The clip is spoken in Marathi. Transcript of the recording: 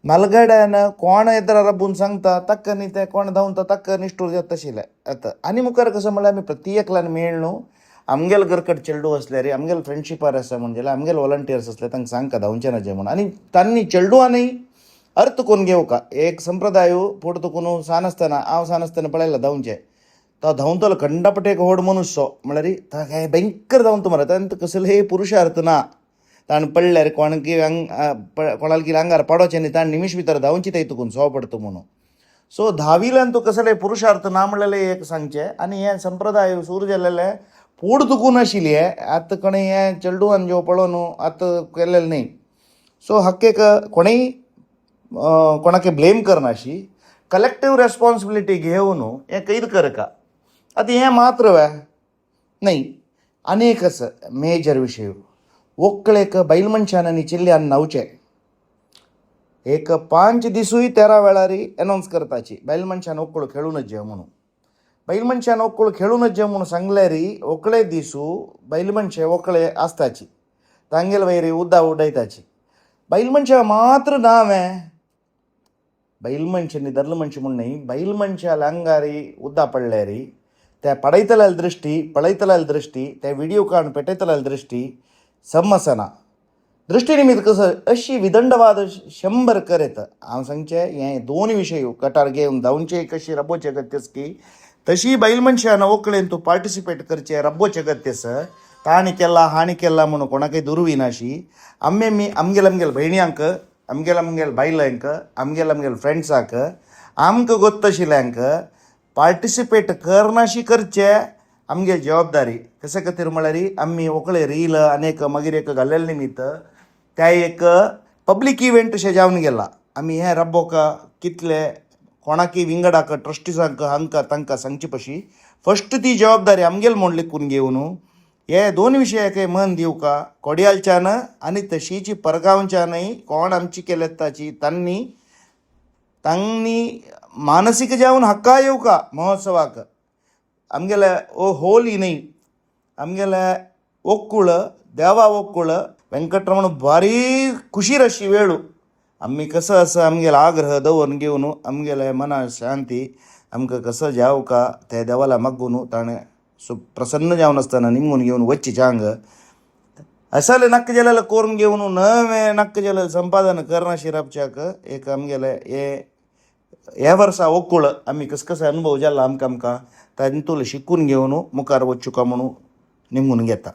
मलगड्यानं कोण येतार रब्बून सांगता तक्क न्ही ते कोण धांवता तक्क निश्ठूर जाता तशिले आतां आनी मुखार कसं म्हणल्यार आमी प्रति एकल्यान मेळ्ळू आमगेल घरकट चेडू असल्यार आमगेल फ्रेंडशिपार आसा म्हणजे आमगेल वॉलंटियर्स असले तांकां सांगता धांवचें ना जें म्हणून आनी तांणी चेडूआनी अर्थ करून घेवका एक संप्रदाय पुढे तुकून सान आसतना हांव सान आसतना पळयला धांवचें तो धांवतलो खंडापटेक व्हड मनुश्य म्हळ्यार ताका भयंकर धांवता मरे तांकां कसले पुरुषार्थ ना ताण पडल्यार कोणकी कोणाल कितें आंगार पडोचें न्ही ताण निमिश भितर धांवची थंय तुकून सो पडटा म्हणून सो धाविल्यान तूं कसले पुरुषार्थ ना म्हणलेले एक सांगचें आनी हें संप्रदाय सुरू जाल्लेले फूड तुकून आशिल्ली आतां कोणें हें चेडूआन जेव पळोवन आतां केल्लेलें न्ही सो हक्केक कोणेंय कोणाक ब्लेम करनाशी कलेक्टीव रेस्पॉन्सिबिलिटी घेवन हें कैद करका आतां हें मात्र न्ही आनीक आसा मेजर विशय ಒಕ್ಕಳೆಕ ಬೈಲ್ ಮನುಷ್ಯನ चिल्ल्यान न्हांवचें एक 5 दिसूय 13 वेळारी अनावन्स करताची बैल मनशान ओक्कळ खेळूनच जेव म्हणून बैल मनशान ओक्कळ खेळूनच जेव म्हणून सांगल्यार ओकळे दिसू बैल मनशे ओकळे आसताची तांगेल वयरी उद्दा उडयताची बैल मनशा मात्र नावें बैल मनशांनी दर्ल मनशा म्हूण न्ही बैल मनशाल आंगारी उद्दा पडल्यार त्या पडयतल्या दृश्टी त्या व्हिडिओ काडून पेटयतल्या दृश्टी समसना दृष्टी निमित्त कसं अशी विदंडवाद 100 करेत हांव सांगचें हें दोन विशय कटार घेवन धांवचे कशी रब्बोचे गत्यस की तशी बैल मनशान ओकळेन तूं पार्टिसिपेट करचें रब्बोचे गत्यस ताणी केला हाणी केला म्हणून कोणाकय दुर्वी नाशी आमगेल भयण्यांक आमगेल बायलांक आमगेल फ्रेंड्साक आमकां गोत्त आशिल्ल्यांक पार्टिसिपेट करनाशी करचें आमगे जबाबदारी कशे खातीर म्हळ्यार आमी ओकळे रील आनीक मागीर एक घाल्लेले निमित्त त्या एक पब्लीक इव्हेंट अशें जावन गेला आमी हें रब्बोका कितले कोणाकय विंगडाक ट्रस्टीजांक हांकां तांकां सांगचे पशी फस्ट ती जबाबदारी आमगेल म्हूण लेखून घेवन हे दोन विशयाक मन दिवका कोड्यालच्यान आनी तशीच परगांवच्यानय कोण आमची केले ताची तांणी मानसीक जावन हक्का येवका महोत्सवाक आमगेले होली न्ही आमगेले ओक्कुळ देवा ओक्कुळ वेंकटरमण भारी खुशीर अशी वेळू आमी कसं असं आमगेले आग्रह दवरून घेवन आमगेले मना शांती आमकां कसं जावका त्या देवाला मागून ताणें प्रसन्न जावन आसतना निमून घेवन वच्ची चांग असले नक्क जाल्यार करून घेवन नवें नक्क जाल्यार संपादन करनाशी रावच्याक एक आमगेले हे वर्सा ओक्कुळ आमी कसं अनुभव जाला आमकां तातूंत शिकून घेवन मुखार वचुका म्हणून निमून घेता.